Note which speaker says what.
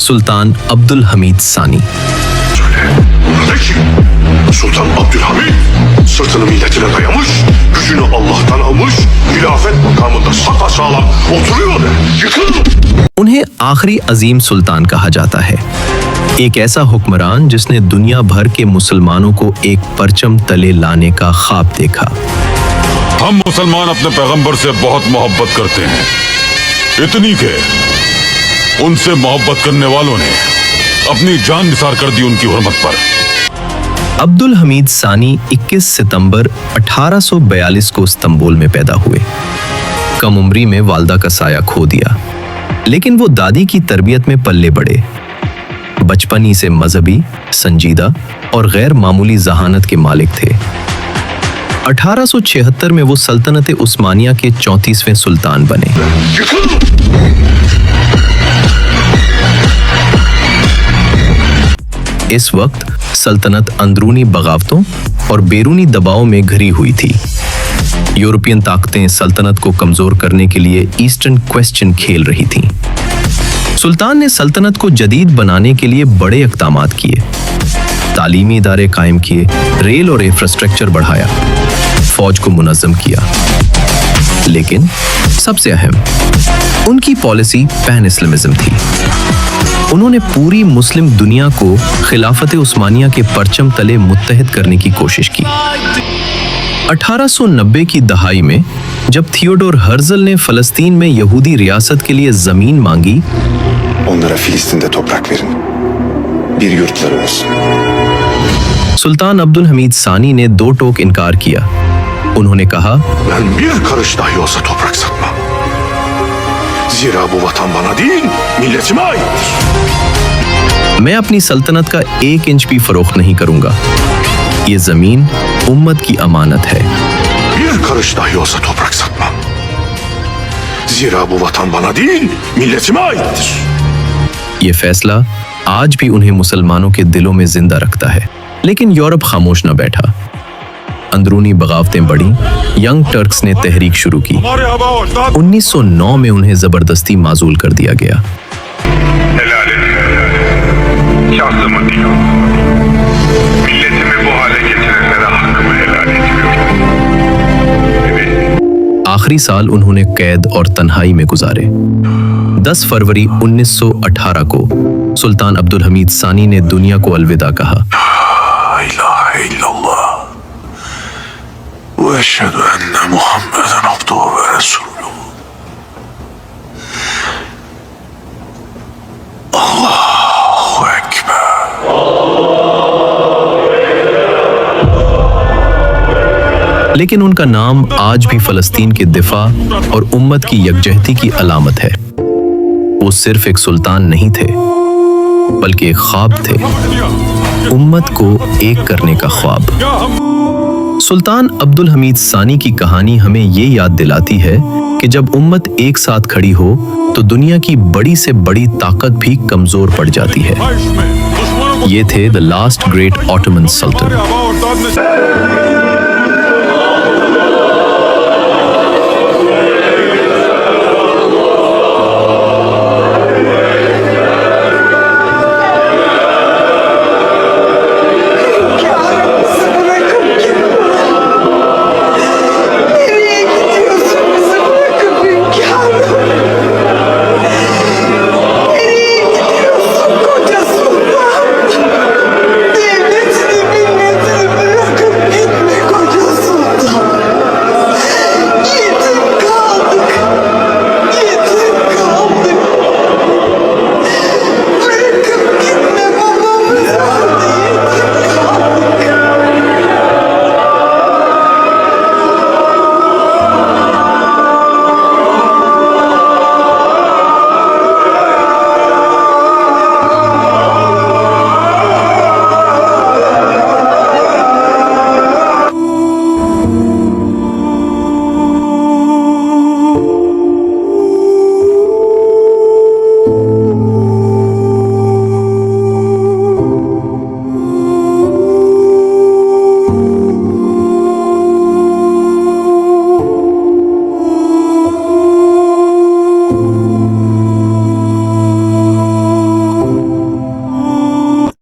Speaker 1: सुल्तान अब्दुल हमीद सानी।
Speaker 2: Sultan Abdülhamid sırtını milletine dayamış, gücünü Allah'tan almış, hilafet makamında sapasağlam oturuyor. Yıkıl!
Speaker 1: उन्हें आखिरी अजीम सुल्तान कहा जाता है, एक ऐसा हुक्मरान जिसने दुनिया भर के मुसलमानों को एक परचम तले लाने का ख्वाब देखा।
Speaker 3: हम मुसलमान अपने पैगंबर से बहुत मोहब्बत करते हैं, इतनी के उनसे मोहब्बत करने वालों ने अपनी जान निसार कर दी उनकी हुर्मत पर।
Speaker 1: अब्दुल हमीद सानी 21 सितंबर 1842 को इस्तांबुल में पैदा हुए। कम उम्री में वालदा का साया खो दिया, लेकिन वो दादी की तरबियत में पल्ले बढ़े। बचपन ही से मजहबी, संजीदा और गैर मामूली जहानत के मालिक थे। 1876 में वो सल्तनत उस्मानिया के 34वें सुल्तान बने। इस वक्त सल्तनत अंदरूनी बगावतों और बैरूनी दबाव में घिरी हुई थी। यूरोपियन ताकतें सल्तनत को कमजोर करने के लिए ईस्टर्न क्वेश्चन खेल रही थीं। सुल्तान ने सल्तनत को जदीद बनाने के लिए बड़े इक़दामात किए, तालीमी इदारे कायम किए, रेल और इंफ्रास्ट्रक्चर बढ़ाया, फौज को मुनज़्ज़म किया। लेकिन सबसे अहम उनकी पॉलिसी पैन इस्लामिज्म थी। उन्होंने पूरी मुस्लिम दुनिया को खिलाफत उस्मानिया के परचम तले मुत्तहिद करने की कोशिश की। 1890 की दहाई में जब थियोडोर हर्जल ने फलस्तीन में यहूदी रियासत के लिए जमीन मांगी,
Speaker 2: Onlara Filistin'de toprak verin. Bir yurtları olsun.
Speaker 1: सुल्तान अब्दुल हमीद सानी ने दो टोक इनकार किया। उन्होंने कहा,
Speaker 2: Ben bir karış dahi olsa toprak satmam. Zira bu vatan bana değil, milletime aittir.
Speaker 1: मैं अपनी सल्तनत का 1 इंच भी फरोख्त नहीं करूंगा। ये जमीन उम्मत की अमानत है।
Speaker 2: Bir karış dahi olsa toprak satmam. Zira bu vatan bana değil, milletime aittir.
Speaker 1: ये फैसला आज भी उन्हें मुसलमानों के दिलों में जिंदा रखता है। लेकिन यूरोप खामोश न बैठा। अंदरूनी बगावतें बढ़ी, यंग टर्क्स ने तहरीक शुरू की। 1909 में उन्हें जबरदस्ती माजूल कर दिया गया।
Speaker 4: Helal et. Şahsımı değil. Milletimi bu hale getirenlere hakkımı helal etmiyorum. Evet.
Speaker 1: आखिरी साल उन्होंने कैद और तन्हाई में गुजारे। 10 फरवरी 1918 को सुल्तान अब्दुल हमीद सानी ने दुनिया को अलविदा कहा।
Speaker 2: La ilahe illallah. Ve eşhedü enne Muhammeden abduhu ve resuluhu. Allahu Ekber.
Speaker 1: लेकिन उनका नाम आज भी फलस्तीन के दिफा और उम्मत की यकजहती की अलामत है। वो सिर्फ एक सुल्तान नहीं थे, बल्कि एक ख्वाब थे, उम्मत को एक करने का ख्वाब। सुल्तान अब्दुल हमीद सानी की कहानी हमें ये याद दिलाती है कि जब उम्मत एक साथ खड़ी हो तो दुनिया की बड़ी से बड़ी ताकत भी कमजोर पड़ जाती है। ये थे द लास्ट ग्रेट ऑटोमन सल्तनत।